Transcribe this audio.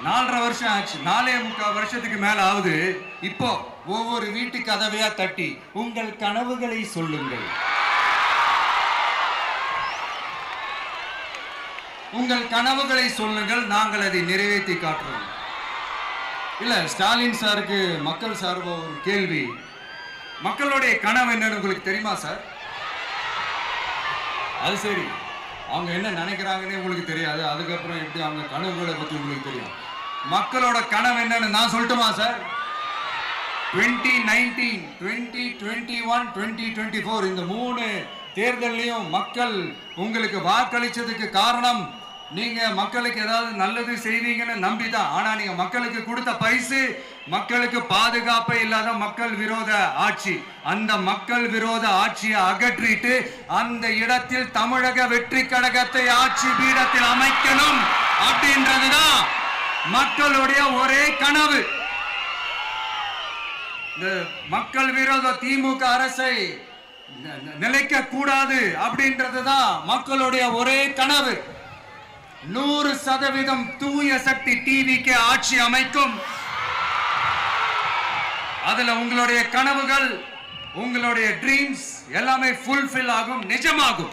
4.5 வருஷம் ஆச்சு, 4.25 வருஷத்துக்கு மேல ஆகுது. இப்போ ஒவ்வொரு வீட்டு கதவையா தட்டி உங்கள் கனவுகளை சொல்லுங்கள், உங்கள் கனவுகளை சொல்லுங்கள், நாங்கள் அதை நிறைவேற்றி காட்டுறோம். இல்ல, ஸ்டாலின் சாருக்கு மக்கள் சார்பா ஒரு கேள்வி. மக்களுடைய கனவு என்னன்னு உங்களுக்கு தெரியுமா சார்? அது சரி, அவங்க என்ன நினைக்கிறாங்கன்னு உங்களுக்கு தெரியாது, அதுக்கப்புறம் எப்படி அவங்க கனவுகளை பத்தி உங்களுக்கு தெரியும்? மக்களோட கனவு என்னன்னு நான் சொல்லட்டுமா சார்? 2019, 2021, 2024 இந்த 3 தேர்தலையும் மக்கள் உங்களுக்கு வாக்களிச்சதுக்கு காரணம் நீங்க மக்களுக்கு ஏதாவது நல்லது செய்வீங்கன்னு நம்பிதான். ஆனா நீங்க மக்களுக்கு கொடுத்த பரிசு மக்களுக்கு பாதுகாப்பே இல்லாத மக்கள் விரோத ஆட்சி. அந்த மக்கள் விரோத ஆட்சியை அகற்றிட்டு அந்த இடத்தில் தமிழக வெற்றி கழகத்தை ஆட்சி பீடத்தில் அமைக்கணும் அப்படின்றதுதான் மக்களுடைய ஒரே கனவு. இந்த மக்கள் விரோத திமுக அரசை நிலைக்க கூடாது அப்படின்றதுதான் மக்களுடைய ஒரே கனவு. 100% தூய சக்தி டிவிக்கு ஆட்சி அமைக்கும். அதுல உங்களுடைய கனவுகள், உங்களுடைய ட்ரீம்ஸ் எல்லாமே ஃபுல்ஃபில் ஆகும், நிஜமாகும்.